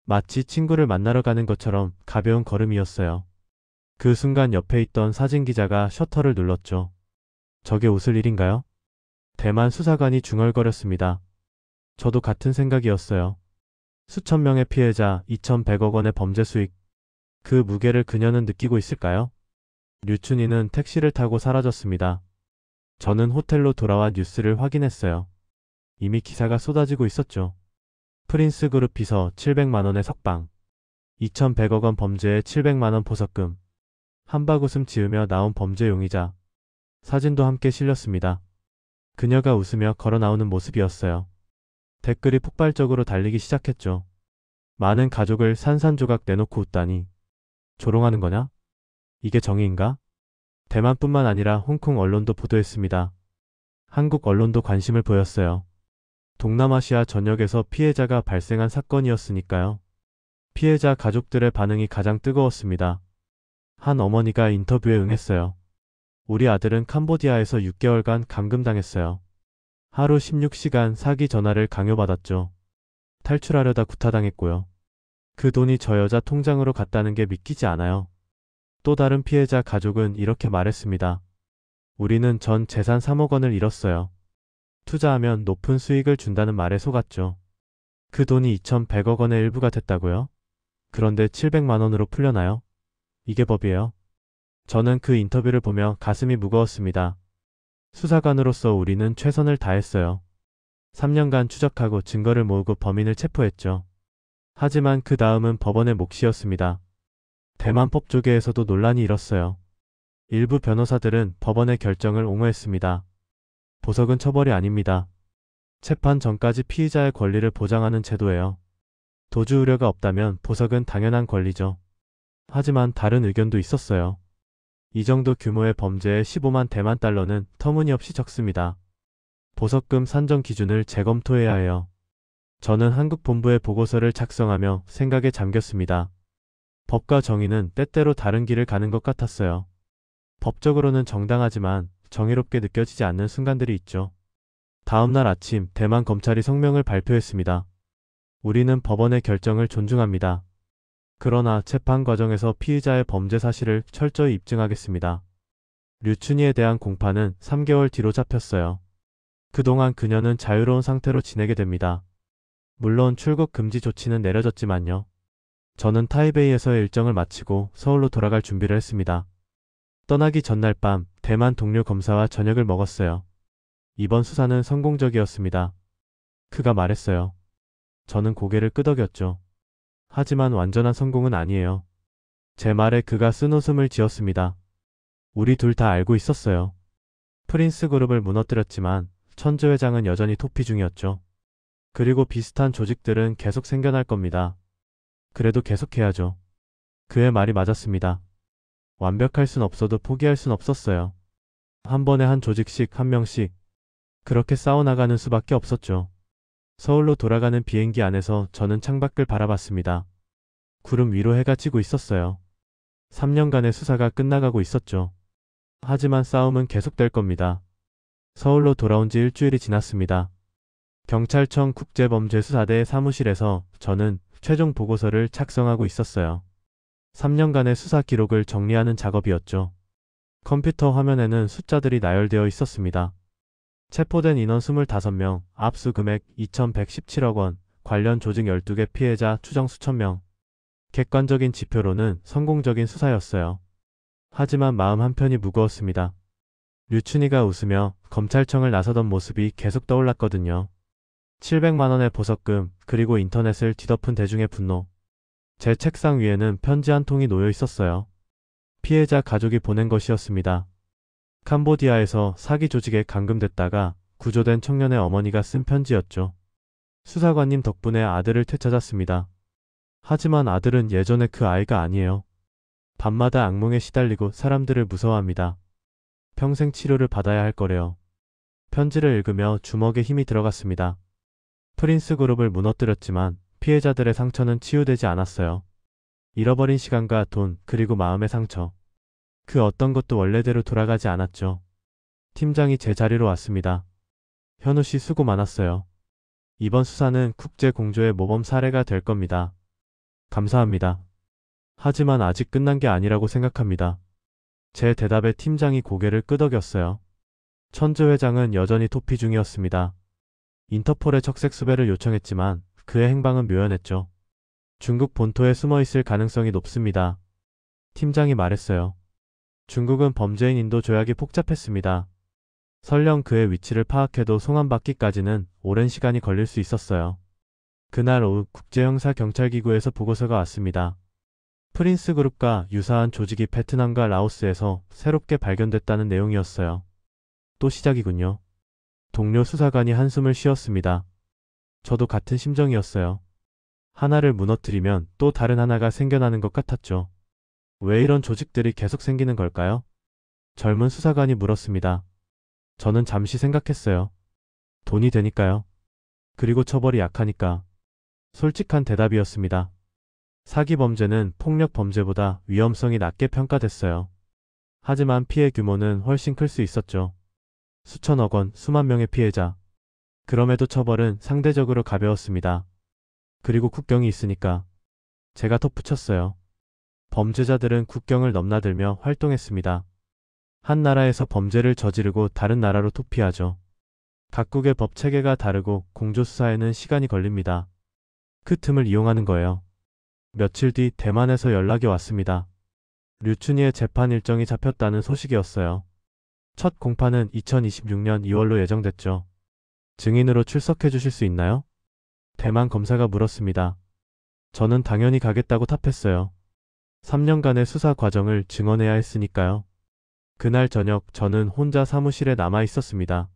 마치 친구를 만나러 가는 것처럼 가벼운 걸음이었어요. 그 순간 옆에 있던 사진기자가 셔터를 눌렀죠. 저게 웃을 일인가요? 대만 수사관이 중얼거렸습니다. 저도 같은 생각이었어요. 수천 명의 피해자, 2100억 원의 범죄 수익. 그 무게를 그녀는 느끼고 있을까요? 류춘희는 택시를 타고 사라졌습니다. 저는 호텔로 돌아와 뉴스를 확인했어요. 이미 기사가 쏟아지고 있었죠. 프린스 그룹 비서 700만 원의 석방. 2100억 원 범죄에 700만 원 보석금. 한박웃음 지으며 나온 범죄 용의자. 사진도 함께 실렸습니다. 그녀가 웃으며 걸어 나오는 모습이었어요. 댓글이 폭발적으로 달리기 시작했죠. 많은 가족을 산산조각 내놓고 웃다니. 조롱하는 거냐? 이게 정의인가? 대만뿐만 아니라 홍콩 언론도 보도했습니다. 한국 언론도 관심을 보였어요. 동남아시아 전역에서 피해자가 발생한 사건이었으니까요. 피해자 가족들의 반응이 가장 뜨거웠습니다. 한 어머니가 인터뷰에 응했어요. 우리 아들은 캄보디아에서 6개월간 감금당했어요. 하루 16시간 사기 전화를 강요받았죠. 탈출하려다 구타당했고요. 그 돈이 저 여자 통장으로 갔다는 게 믿기지 않아요. 또 다른 피해자 가족은 이렇게 말했습니다. 우리는 전 재산 3억 원을 잃었어요. 투자하면 높은 수익을 준다는 말에 속았죠. 그 돈이 2100억 원의 일부가 됐다고요? 그런데 700만 원으로 풀려나요? 이게 법이에요? 저는 그 인터뷰를 보며 가슴이 무거웠습니다. 수사관으로서 우리는 최선을 다했어요. 3년간 추적하고 증거를 모으고 범인을 체포했죠. 하지만 그 다음은 법원의 몫이었습니다. 대만 법조계에서도 논란이 일었어요. 일부 변호사들은 법원의 결정을 옹호했습니다. 보석은 처벌이 아닙니다. 재판 전까지 피의자의 권리를 보장하는 제도예요. 도주 우려가 없다면 보석은 당연한 권리죠. 하지만 다른 의견도 있었어요. 이 정도 규모의 범죄에 15만 대만 달러는 터무니없이 적습니다. 보석금 산정 기준을 재검토해야 해요. 저는 한국 본부에 보고서를 작성하며 생각에 잠겼습니다. 법과 정의는 때때로 다른 길을 가는 것 같았어요. 법적으로는 정당하지만 정의롭게 느껴지지 않는 순간들이 있죠. 다음 날 아침 대만 검찰이 성명을 발표했습니다. 우리는 법원의 결정을 존중합니다. 그러나 재판 과정에서 피의자의 범죄 사실을 철저히 입증하겠습니다. 류춘희에 대한 공판은 3개월 뒤로 잡혔어요. 그동안 그녀는 자유로운 상태로 지내게 됩니다. 물론 출국 금지 조치는 내려졌지만요. 저는 타이베이에서의 일정을 마치고 서울로 돌아갈 준비를 했습니다. 떠나기 전날 밤 대만 동료 검사와 저녁을 먹었어요. 이번 수사는 성공적이었습니다. 그가 말했어요. 저는 고개를 끄덕였죠. 하지만 완전한 성공은 아니에요. 제 말에 그가 쓴웃음을 지었습니다. 우리 둘 다 알고 있었어요. 프린스 그룹을 무너뜨렸지만 천재 회장은 여전히 토피 중이었죠. 그리고 비슷한 조직들은 계속 생겨날 겁니다. 그래도 계속해야죠. 그의 말이 맞았습니다. 완벽할 순 없어도 포기할 순 없었어요. 한 번에 한 조직씩 한 명씩 그렇게 싸워나가는 수밖에 없었죠. 서울로 돌아가는 비행기 안에서 저는 창밖을 바라봤습니다. 구름 위로 해가 지고 있었어요. 3년간의 수사가 끝나가고 있었죠. 하지만 싸움은 계속될 겁니다. 서울로 돌아온 지 일주일이 지났습니다. 경찰청 국제범죄수사대 사무실에서 저는 최종 보고서를 작성하고 있었어요. 3년간의 수사 기록을 정리하는 작업이었죠. 컴퓨터 화면에는 숫자들이 나열되어 있었습니다. 체포된 인원 25명, 압수 금액 2,117억 원, 관련 조직 12개 피해자 추정 수천 명. 객관적인 지표로는 성공적인 수사였어요. 하지만 마음 한편이 무거웠습니다. 류춘희가 웃으며 검찰청을 나서던 모습이 계속 떠올랐거든요. 700만 원의 보석금, 그리고 인터넷을 뒤덮은 대중의 분노. 제 책상 위에는 편지 한 통이 놓여 있었어요. 피해자 가족이 보낸 것이었습니다. 캄보디아에서 사기 조직에 감금됐다가 구조된 청년의 어머니가 쓴 편지였죠. 수사관님 덕분에 아들을 되찾았습니다. 하지만 아들은 예전의 그 아이가 아니에요. 밤마다 악몽에 시달리고 사람들을 무서워합니다. 평생 치료를 받아야 할 거래요. 편지를 읽으며 주먹에 힘이 들어갔습니다. 프린스 그룹을 무너뜨렸지만 피해자들의 상처는 치유되지 않았어요. 잃어버린 시간과 돈, 그리고 마음의 상처. 그 어떤 것도 원래대로 돌아가지 않았죠. 팀장이 제 자리로 왔습니다. 현우 씨 수고 많았어요. 이번 수사는 국제 공조의 모범 사례가 될 겁니다. 감사합니다. 하지만 아직 끝난 게 아니라고 생각합니다. 제 대답에 팀장이 고개를 끄덕였어요. 천재 회장은 여전히 토피 중이었습니다. 인터폴에 적색 수배를 요청했지만 그의 행방은 묘연했죠. 중국 본토에 숨어 있을 가능성이 높습니다. 팀장이 말했어요. 중국은 범죄인 인도 조약이 복잡했습니다. 설령 그의 위치를 파악해도 송환받기까지는 오랜 시간이 걸릴 수 있었어요. 그날 오후 국제형사경찰기구에서 보고서가 왔습니다. 프린스 그룹과 유사한 조직이 베트남과 라오스에서 새롭게 발견됐다는 내용이었어요. 또 시작이군요. 동료 수사관이 한숨을 쉬었습니다. 저도 같은 심정이었어요. 하나를 무너뜨리면 또 다른 하나가 생겨나는 것 같았죠. 왜 이런 조직들이 계속 생기는 걸까요? 젊은 수사관이 물었습니다. 저는 잠시 생각했어요. 돈이 되니까요. 그리고 처벌이 약하니까. 솔직한 대답이었습니다. 사기 범죄는 폭력 범죄보다 위험성이 낮게 평가됐어요. 하지만 피해 규모는 훨씬 클 수 있었죠. 수천억 원, 수만 명의 피해자. 그럼에도 처벌은 상대적으로 가벼웠습니다. 그리고 국경이 있으니까. 제가 덧붙였어요. 범죄자들은 국경을 넘나들며 활동했습니다. 한 나라에서 범죄를 저지르고 다른 나라로 도피하죠. 각국의 법 체계가 다르고 공조수사에는 시간이 걸립니다. 그 틈을 이용하는 거예요. 며칠 뒤 대만에서 연락이 왔습니다. 류춘희의 재판 일정이 잡혔다는 소식이었어요. 첫 공판은 2026년 2월로 예정됐죠. 증인으로 출석해 주실 수 있나요? 대만 검사가 물었습니다. 저는 당연히 가겠다고 답했어요. 3년간의 수사 과정을 증언해야 했으니까요. 그날 저녁 저는 혼자 사무실에 남아 있었습니다.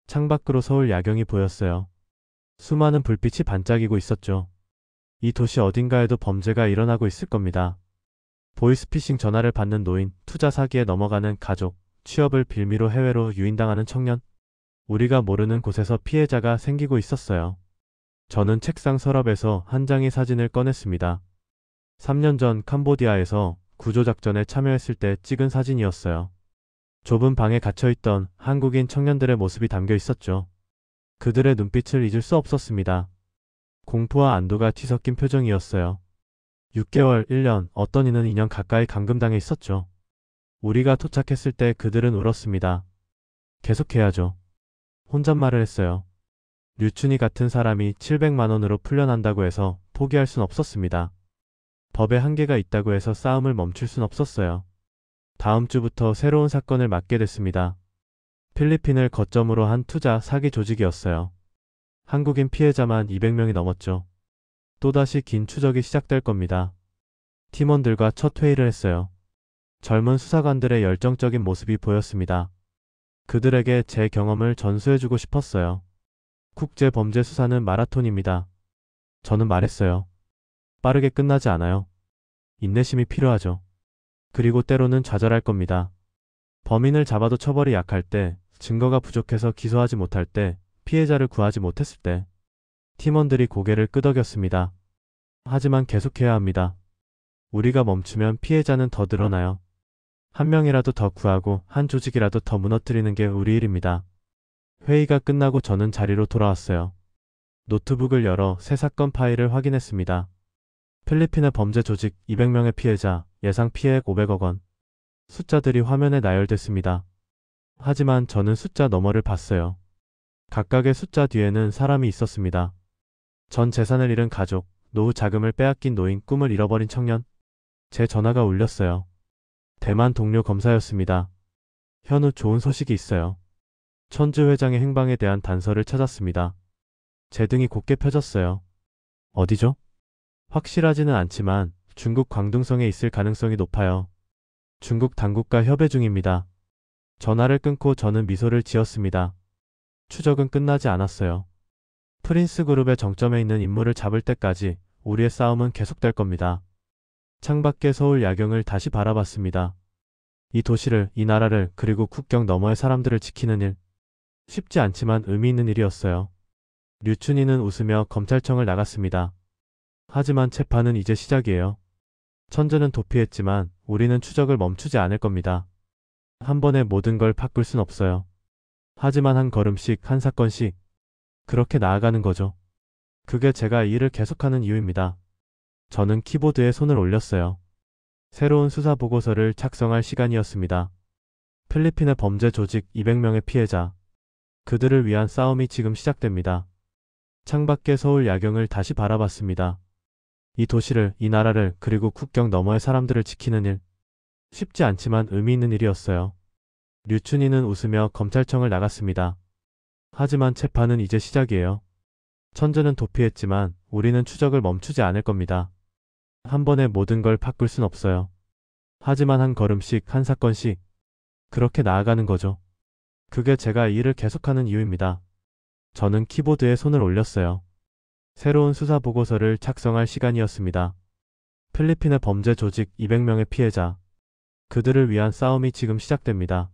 창밖으로 서울 야경이 보였어요. 수많은 불빛이 반짝이고 있었죠. 이 도시 어딘가에도 범죄가 일어나고 있을 겁니다. 보이스피싱 전화를 받는 노인, 투자 사기에 넘어가는 가족, 취업을 빌미로 해외로 유인당하는 청년. 우리가 모르는 곳에서 피해자가 생기고 있었어요. 저는 책상 서랍에서 한 장의 사진을 꺼냈습니다. 3년 전 캄보디아에서 구조작전에 참여했을 때 찍은 사진이었어요. 좁은 방에 갇혀있던 한국인 청년들의 모습이 담겨 있었죠. 그들의 눈빛을 잊을 수 없었습니다. 공포와 안도가 뒤섞인 표정이었어요. 6개월, 1년, 어떤 이는 2년 가까이 감금당해 있었죠. 우리가 도착했을 때 그들은 울었습니다. 계속해야죠. 혼잣말을 했어요. 류춘희 같은 사람이 700만 원으로 풀려난다고 해서 포기할 순 없었습니다. 법에 한계가 있다고 해서 싸움을 멈출 순 없었어요. 다음 주부터 새로운 사건을 맡게 됐습니다. 필리핀을 거점으로 한 투자 사기 조직이었어요. 한국인 피해자만 200명이 넘었죠. 또다시 긴 추적이 시작될 겁니다. 팀원들과 첫 회의를 했어요. 젊은 수사관들의 열정적인 모습이 보였습니다. 그들에게 제 경험을 전수해주고 싶었어요. 국제범죄 수사는 마라톤입니다. 저는 말했어요. 빠르게 끝나지 않아요. 인내심이 필요하죠. 그리고 때로는 좌절할 겁니다. 범인을 잡아도 처벌이 약할 때, 증거가 부족해서 기소하지 못할 때, 피해자를 구하지 못했을 때, 팀원들이 고개를 끄덕였습니다. 하지만 계속해야 합니다. 우리가 멈추면 피해자는 더 늘어나요. 한 명이라도 더 구하고 한 조직이라도 더 무너뜨리는 게 우리 일입니다. 회의가 끝나고 저는 자리로 돌아왔어요. 노트북을 열어 새 사건 파일을 확인했습니다. 필리핀의 범죄 조직 200명의 피해자, 예상 피해액 500억 원. 숫자들이 화면에 나열됐습니다. 하지만 저는 숫자 너머를 봤어요. 각각의 숫자 뒤에는 사람이 있었습니다. 전 재산을 잃은 가족, 노후 자금을 빼앗긴 노인, 꿈을 잃어버린 청년. 제 전화가 울렸어요. 대만 동료 검사였습니다. 현우, 좋은 소식이 있어요. 천주 회장의 행방에 대한 단서를 찾았습니다. 제 등이 곧게 펴졌어요. 어디죠? 확실하지는 않지만 중국 광둥성에 있을 가능성이 높아요. 중국 당국과 협의 중입니다. 전화를 끊고 저는 미소를 지었습니다. 추적은 끝나지 않았어요. 프린스 그룹의 정점에 있는 인물을 잡을 때까지 우리의 싸움은 계속될 겁니다. 창밖의 서울 야경을 다시 바라봤습니다. 이 도시를, 이 나라를, 그리고 국경 너머의 사람들을 지키는 일. 쉽지 않지만 의미 있는 일이었어요. 류춘희는 웃으며 검찰청을 나갔습니다. 하지만 재판은 이제 시작이에요. 천재는 도피했지만 우리는 추적을 멈추지 않을 겁니다. 한 번에 모든 걸 바꿀 순 없어요. 하지만 한 걸음씩, 한 사건씩 그렇게 나아가는 거죠. 그게 제가 이 일을 계속하는 이유입니다. 저는 키보드에 손을 올렸어요. 새로운 수사 보고서를 작성할 시간이었습니다. 필리핀의 범죄 조직 200명의 피해자. 그들을 위한 싸움이 지금 시작됩니다. 창밖의 서울 야경을 다시 바라봤습니다. 이 도시를, 이 나라를, 그리고 국경 너머의 사람들을 지키는 일. 쉽지 않지만 의미 있는 일이었어요. 류춘희는 웃으며 검찰청을 나갔습니다. 하지만 재판은 이제 시작이에요. 천재는 도피했지만 우리는 추적을 멈추지 않을 겁니다. 한 번에 모든 걸 바꿀 순 없어요. 하지만 한 걸음씩, 한 사건씩 그렇게 나아가는 거죠. 그게 제가 이 일을 계속하는 이유입니다. 저는 키보드에 손을 올렸어요. 새로운 수사 보고서를 작성할 시간이었습니다. 필리핀의 범죄 조직 200명의 피해자. 그들을 위한 싸움이 지금 시작됩니다.